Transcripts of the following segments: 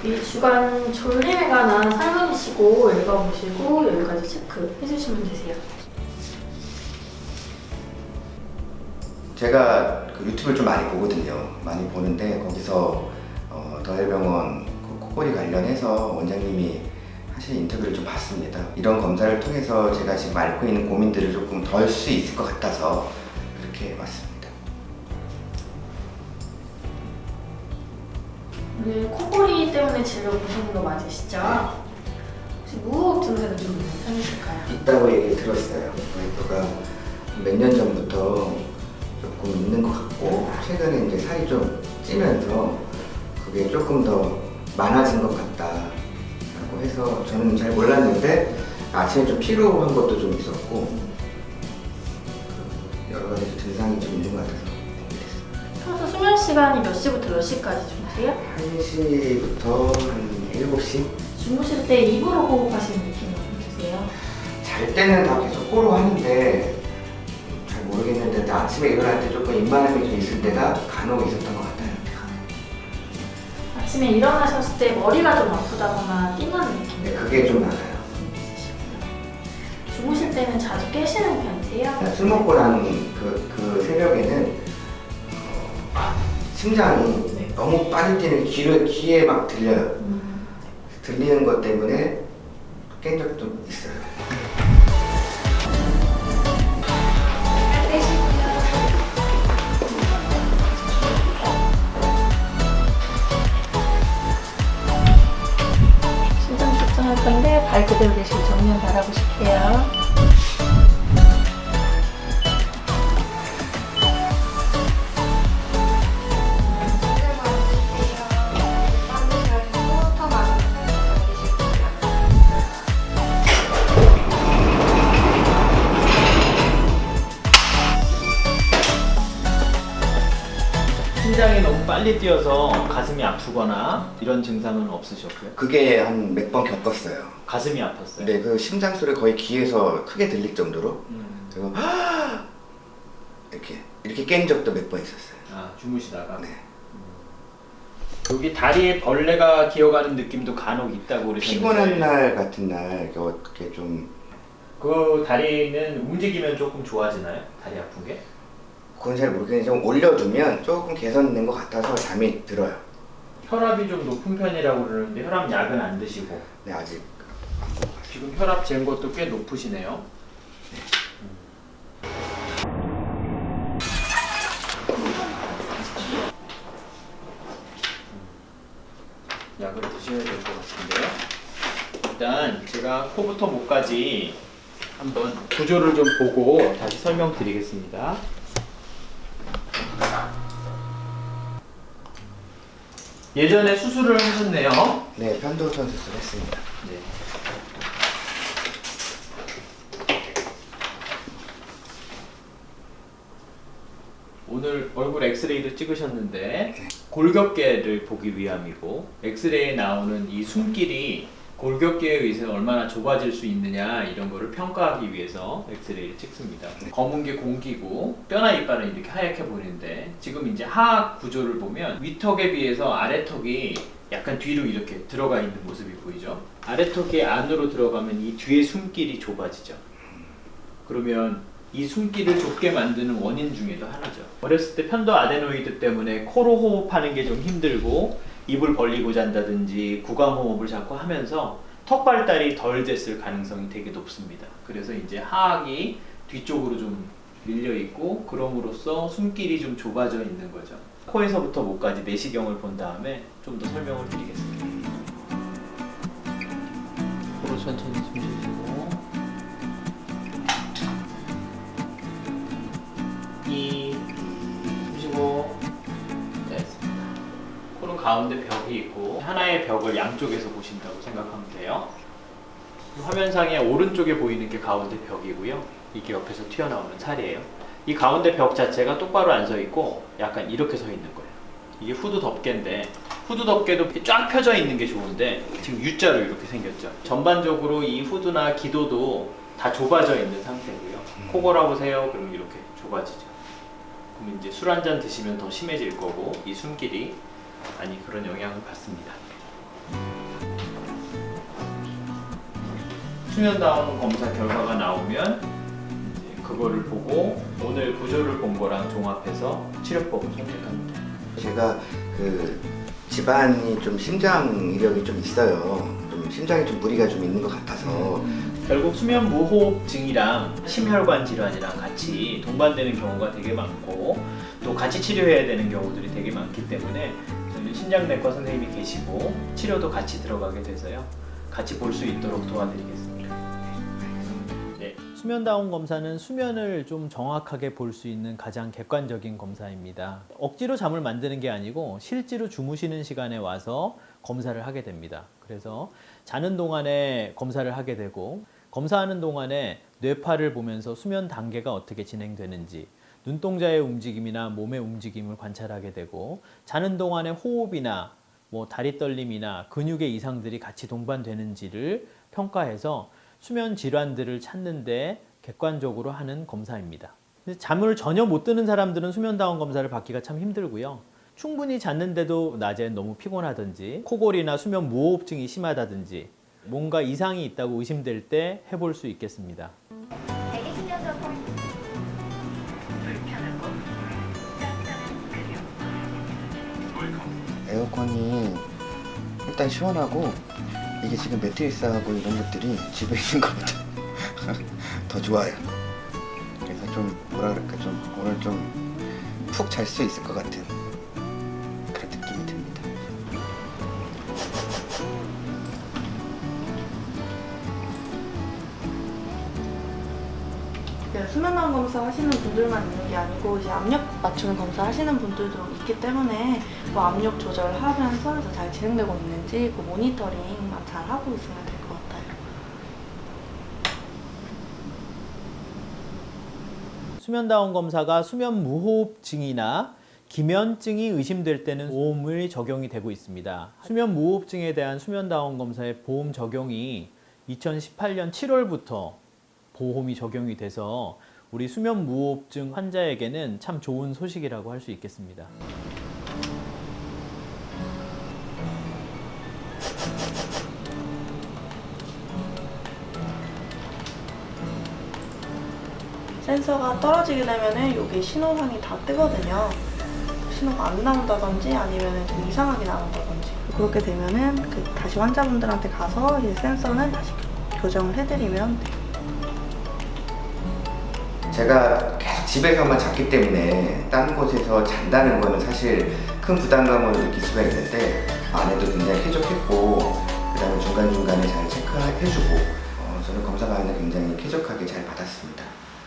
이 주간 졸림에 관한 설문이시고 읽어보시고 여기까지 체크해주시면 되세요. 제가 그 유튜브를 좀 많이 보거든요. 많이 보는데 거기서 더헬병원 그 코골이 관련해서 원장님이 하신 인터뷰를 좀 봤습니다. 이런 검사를 통해서 제가 지금 앓고 있는 고민들을 조금 덜 수 있을 것 같아서 그렇게 왔습니다. 오늘 코골이 때문에 진료 보시는 거 맞으시죠? 혹시 무호흡 증세도 좀 있는 편이실까요? 있다고 얘기 들었어요. 와이프가 몇 년 전부터 조금 있는 것 같고 최근에 이제 살이 좀 찌면서 그게 조금 더 많아진 것 같다라고 해서 저는 잘 몰랐는데 아침에 좀 피로한 것도 좀 있었고 여러 가지 증상이 좀 있는 것 같아서 보게 됐습니다. 평소 수면 시간이 몇 시부터 몇 시까지 주무세요? 1시부터 한 7시? 주무실 때 입으로 호흡하시는 느낌이 좀 드세요? 잘 때는 다 계속 코로 하는데 잘 모르겠는데 아침에 일어날 때 조금 입마름이 좀 있을 때가 간혹 있었던 것 같아요. 아침에 일어나셨을 때 머리가 좀 아프다거나 띵하는 느낌 네, 그게 좀 많아요. 주무실 때는 자주 깨시는 편이세요? 술 먹고 난 그 새벽에는 심장이 네. 너무 빨리 뛰는 귀에 막 들려요. 들리는 것 때문에 깬 적도 있어요. 심장 측정할 건데 발 그대로 계시고 정면 바라보실게요. 심장이 너무 빨리 뛰어서 가슴이 아프거나 이런 증상은 없으셨고요? 그게 한 몇 번 겪었어요. 가슴이 아팠어요? 근데 그 심장 소리 거의 귀에서 크게 들릴 정도로 제가 이렇게 깬 적도 몇 번 있었어요. 아, 주무시다가? 네. 여기 다리에 벌레가 기어가는 느낌도 간혹 있다고 그러셨는데 피곤한 날 같은 날 어떻게 좀 그 다리는 움직이면 조금 좋아지나요? 다리 아픈 게? 그건 잘 모르겠는데 좀 올려두면 조금 개선된 것 같아서 잠이 들어요. 혈압이 좀 높은 편이라고 그러는데 혈압 약은 안 드시고 네, 아직 지금 혈압 잰 것도 꽤 높으시네요. 약을 드셔야 될 것 같은데요. 일단 제가 코부터 목까지 한번 구조를 좀 보고 다시 설명드리겠습니다. 예전에 수술을 하셨네요. 네, 편도선 수술했습니다. 네. 오늘 얼굴 엑스레이도 찍으셨는데 골격계를 보기 위함이고 엑스레이에 나오는 이 숨길이 골격계에 의해서 얼마나 좁아질 수 있느냐 이런 거를 평가하기 위해서 엑스레이를 찍습니다. 검은 게 공기고 뼈나 이빨은 이렇게 하얗게 보이는데 지금 이제 하악 구조를 보면 위턱에 비해서 아래턱이 약간 뒤로 이렇게 들어가 있는 모습이 보이죠. 아래턱이 안으로 들어가면 이 뒤에 숨길이 좁아지죠. 그러면 이 숨길을 좁게 만드는 원인 중에도 하나죠. 어렸을 때 편도 아데노이드 때문에 코로 호흡하는 게 좀 힘들고 입을 벌리고 잔다든지 구강호흡을 자꾸 하면서 턱 발달이 덜 됐을 가능성이 되게 높습니다. 그래서 이제 하악이 뒤쪽으로 좀 밀려 있고 그럼으로써 숨길이 좀 좁아져 있는 거죠. 코에서부터 목까지 내시경을 본 다음에 좀 더 설명을 드리겠습니다. 코로 천천히 숨 쉬시고 숨 쉬고 됐습니다. 코는 가운데 벽이 있고 하나의 벽을 양쪽에서 보신다고 생각하면 돼요. 화면상에 오른쪽에 보이는 게 가운데 벽이고요. 이게 옆에서 튀어나오는 살이에요. 이 가운데 벽 자체가 똑바로 안 서 있고 약간 이렇게 서 있는 거예요. 이게 후두 덮개인데 후두 덮개도 쫙 펴져 있는 게 좋은데 지금 U자로 이렇게 생겼죠. 전반적으로 이 후두나 기도도 다 좁아져 있는 상태고요. 코골아 보세요. 그럼 이렇게 좁아지죠. 그럼 이제 술 한 잔 드시면 더 심해질 거고 이 숨길이 많이 그런 영향을 받습니다. 수면다운 검사 결과가 나오면 이제 그거를 보고 오늘 구조를 본 거랑 종합해서 치료법을 선택합니다. 제가 그 집안이 좀 심장 이력이 좀 있어요. 좀 심장에 좀 무리가 좀 있는 것 같아서 결국 수면 무호흡증이랑 심혈관 질환이랑 같이 동반되는 경우가 되게 많고 또 같이 치료해야 되는 경우들이 되게 많기 때문에 저희는 신장내과 선생님이 계시고 치료도 같이 들어가게 돼서요. 같이 볼 수 있도록 도와드리겠습니다. 네. 수면다운 검사는 수면을 좀 정확하게 볼 수 있는 가장 객관적인 검사입니다. 억지로 잠을 만드는 게 아니고 실제로 주무시는 시간에 와서 검사를 하게 됩니다. 그래서 자는 동안에 검사를 하게 되고 검사하는 동안에 뇌파를 보면서 수면 단계가 어떻게 진행되는지 눈동자의 움직임이나 몸의 움직임을 관찰하게 되고 자는 동안에 호흡이나 뭐 다리 떨림이나 근육의 이상들이 같이 동반되는지를 평가해서 수면 질환들을 찾는데 객관적으로 하는 검사입니다. 근데 잠을 전혀 못 드는 사람들은 수면다운 검사를 받기가 참 힘들고요. 충분히 잤는데도 낮에 너무 피곤하든지 코골이나 수면 무호흡증이 심하다든지 뭔가 이상이 있다고 의심될 때 해볼 수 있겠습니다. 에어컨이 일단 시원하고 이게 지금 매트리스하고 이런 것들이 집에 있는 것보다 더 좋아요. 그래서 좀 뭐라 그럴까 좀 오늘 좀 푹 잘 수 있을 것 같은 그런 느낌이 듭니다. 수면다운 검사 하시는 분들만 있는 게 아니고 이제 압력 맞추는 검사 하시는 분들도 있기 때문에 뭐 압력 조절하면서 잘 진행되고 있는지 그 모니터링만 잘 하고 있으면 될 것 같아요. 수면다운 검사가 수면 무호흡증이나 기면증이 의심될 때는 보험이 적용이 되고 있습니다. 수면 무호흡증에 대한 수면다운 검사의 보험 적용이 2018년 7월부터 보험이 적용이 돼서 우리 수면 무호흡증 환자에게는 참 좋은 소식이라고 할 수 있겠습니다. 센서가 떨어지게 되면은 여기 신호상이 다 뜨거든요. 신호가 안 나온다든지 아니면은 좀 이상하게 나온다든지 그렇게 되면은 다시 환자분들한테 가서 이제 센서는 다시 교정을 해드리면 돼요. 제가 계속 집에서만 잤기 때문에 다른 곳에서 잔다는 거는 사실 큰 부담감을 느낄 수가 있는데 아내도 굉장히 쾌적했고 그 다음에 중간중간에 잘 체크해주고 저는 검사 받는데 굉장히 쾌적하게 잘 받았습니다.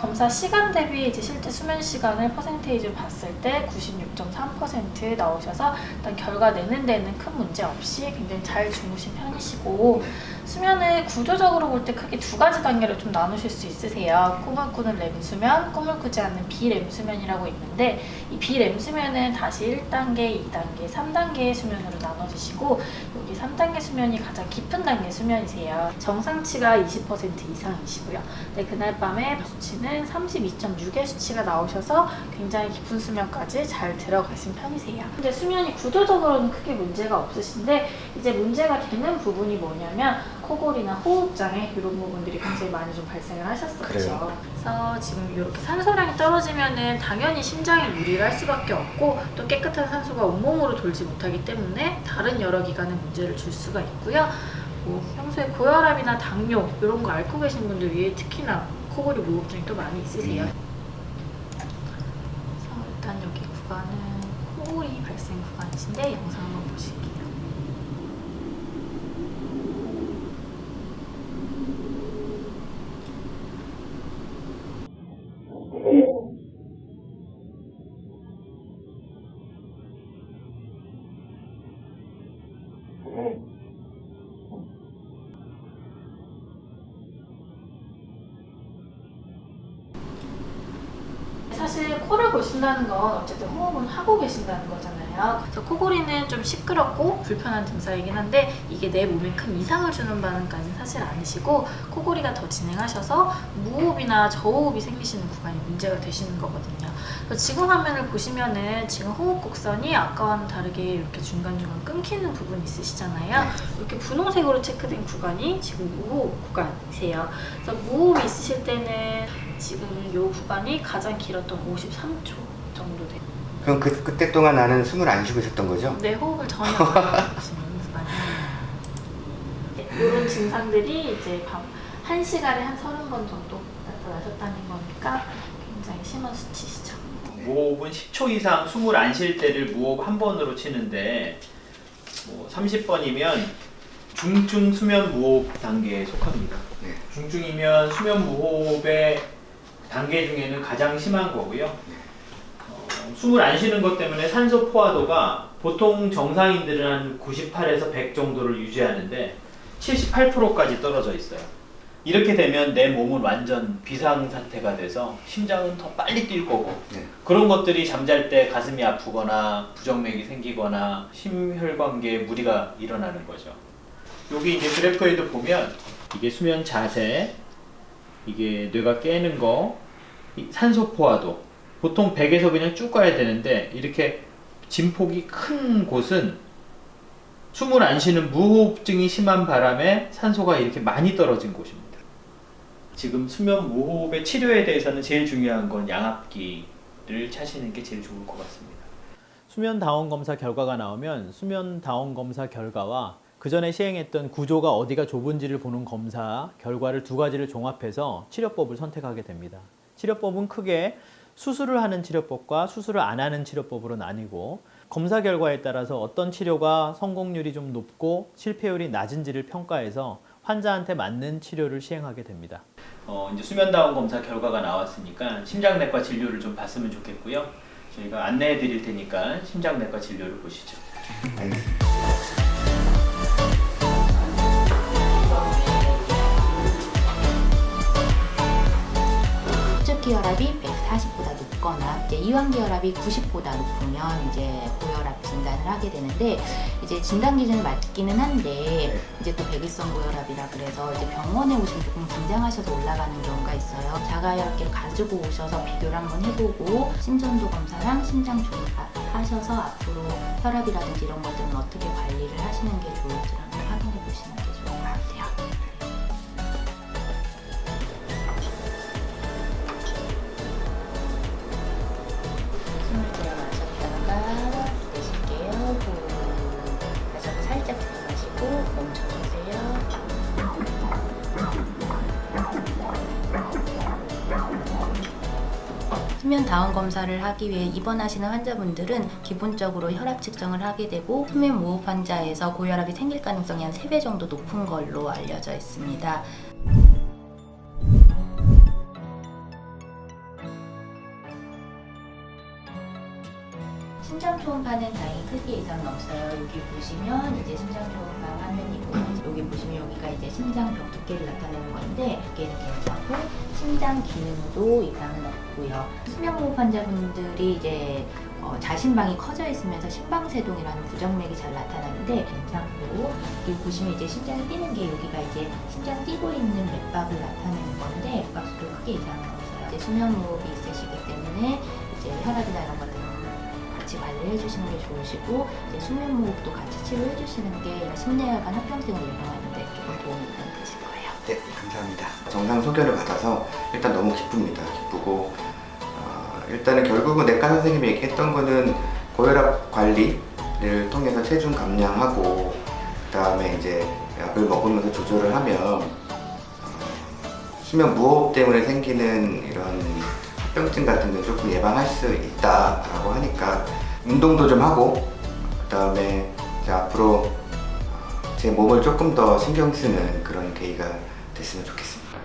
검사 시간 대비 이제 실제 수면 시간을 퍼센테이지로 봤을 때 96.3% 나오셔서 일단 결과 내는 데는 큰 문제 없이 굉장히 잘 주무신 편이시고 수면을 구조적으로 볼 때 크게 두 가지 단계로 좀 나누실 수 있으세요. 꿈을 꾸는 렘 수면, 꿈을 꾸지 않는 비렘 수면이라고 있는데 이 비렘 수면은 다시 1단계, 2단계, 3단계의 수면으로 나눠지시고 여기 3단계 수면이 가장 깊은 단계 수면이세요. 정상치가 20% 이상이시고요. 근데 그날 밤에 수치는 32.6의 수치가 나오셔서 굉장히 깊은 수면까지 잘 들어가신 편이세요. 근데 수면이 구조적으로는 크게 문제가 없으신데 이제 문제가 되는 부분이 뭐냐면 코골이나 호흡장애 이런 부분들이 굉장히 많이 좀 발생을 하셨었죠. 그래요. 그래서 지금 이렇게 산소량이 떨어지면은 당연히 심장이 무리를 할 수밖에 없고 또 깨끗한 산소가 온몸으로 돌지 못하기 때문에 다른 여러 기관에 문제를 줄 수가 있고요. 뭐 평소에 고혈압이나 당뇨 이런 거 앓고 계신 분들 위에 특히나 코골이 무호흡증이 또 많이 있으세요. 그래서 일단 여기 구간은 코골이 발생 구간이신데 영상 한번 보실게요. 사실 코를 고신다는 건 어쨌든 호흡은 하고 계신다는 거잖아요. 그래서 코골이는 좀 시끄럽고 불편한 증상이긴 한데 이게 내 몸에 큰 이상을 주는 반응까지는 사실 아니시고 코골이가 더 진행하셔서 무호흡이나 저호흡이 생기시는 구간이 문제가 되시는 거거든요. 그래서 지금 화면을 보시면은 지금 호흡 곡선이 아까와는 다르게 이렇게 중간중간 끊기는 부분이 있으시잖아요. 이렇게 분홍색으로 체크된 구간이 지금 무호흡 구간이세요. 그래서 무호흡이 있으실 때는 지금 이 구간이 가장 길었던 53초 정도 돼요. 그럼 그때 동안 나는 숨을 안 쉬고 있었던 거죠? 내 호흡을 전혀 안 하시는 구간이에요. 이런 증상들이 이제 밤 1시간에 한 30번 정도 나타나셨다는 거니까 굉장히 심한 수치시죠. 무호흡은 10초 이상 숨을 안 쉴 때를 무호흡 한 번으로 치는데 30번이면 중증 수면 무호흡 단계에 속합니다. 네. 중증이면 수면 무호흡의 단계 중에는 가장 심한 거고요. 숨을 안 쉬는 것 때문에 산소 포화도가 보통 정상인들은 한 98에서 100 정도를 유지하는데 78%까지 떨어져 있어요. 이렇게 되면 내 몸은 완전 비상사태가 돼서 심장은 더 빨리 뛸 거고 네. 그런 것들이 잠잘 때 가슴이 아프거나 부정맥이 생기거나 심혈관계에 무리가 일어나는 거죠. 여기 이제 그래프에도 보면 이게 수면 자세, 이게 뇌가 깨는 거, 산소 포화도 보통 100에서 그냥 쭉 가야 되는데 이렇게 진폭이 큰 곳은 숨을 안 쉬는 무호흡증이 심한 바람에 산소가 이렇게 많이 떨어진 곳입니다. 지금 수면 무호흡의 치료에 대해서는 제일 중요한 건 양압기를 차시는 게 제일 좋을 것 같습니다. 수면 다원 검사 결과가 나오면 수면 다원 검사 결과와 그 전에 시행했던 구조가 어디가 좁은지를 보는 검사 결과를 두 가지를 종합해서 치료법을 선택하게 됩니다. 치료법은 크게 수술을 하는 치료법과 수술을 안 하는 치료법으로 나뉘고 검사 결과에 따라서 어떤 치료가 성공률이 좀 높고 실패율이 낮은지를 평가해서 환자한테 맞는 치료를 시행하게 됩니다. 이제 수면다원 검사 결과가 나왔으니까 심장내과 진료를 좀 봤으면 좋겠고요. 저희가 안내해 드릴 테니까 심장내과 진료를 보시죠. 혈압이 140보다 높거나 이제 이완기혈압이 90보다 높으면 이제 고혈압 진단을 하게 되는데 이제 진단 기준을 맞기는 한데 이제 또 백일성 고혈압이라 그래서 이제 병원에 오시면 조금 긴장하셔서 올라가는 경우가 있어요. 자가혈압기를 가지고 오셔서 비교를 한번 해보고 심전도 검사랑 심장 조립하셔서 앞으로 혈압이라든지 이런 것들은 어떻게 관리를 하시는 게 좋을지 한번 확인해 보시는 게 좋을 것 같아요. 수면 다원 검사를 하기 위해 입원하시는 환자분들은 기본적으로 혈압 측정을 하게 되고 수면 무호흡 환자에서 고혈압이 생길 가능성이 한 3배 정도 높은 걸로 알려져 있습니다. 심장 초음파는 다행히 크게 이상은 없어요. 여기 보시면 이제 심장 초음파 화면이고 여기 보시면 여기가 이제 심장벽 두께를 나타내는 건데 두께는 괜찮고 심장 기능도 이상은 없고요. 수면무호흡 환자분들이 이제 자심방이 커져 있으면서 심방세동이라는 부정맥이 잘 나타나는데 괜찮고 여기 보시면 이제 심장이 뛰는 게 여기가 이제 심장 뛰고 있는 맥박을 나타내는 건데 맥박수도 크게 이상은 없어요. 이제 수면무호흡이 있으시기 때문에 이제 혈압이나 이런 것들은 같이 관리해 주시는 게 좋으시고 이제 수면무호흡도 같이 치료해 주시는 게 심내혈관 합병증을 예방하는 데 조금 도움이 되실 거예요. 네, 감사합니다. 정상 소견을 받아서 일단 너무 기쁩니다. 기쁘고 일단은 결국은 내과 선생님이 얘기했던 거는 고혈압 관리를 통해서 체중 감량하고 그 다음에 이제 약을 먹으면서 조절을 하면 수면 무호흡 때문에 생기는 이런 합병증 같은 거 조금 예방할 수 있다라고 하니까 운동도 좀 하고 그 다음에 앞으로 제 몸을 조금 더 신경 쓰는 그런 계기가 됐으면 좋겠습니다.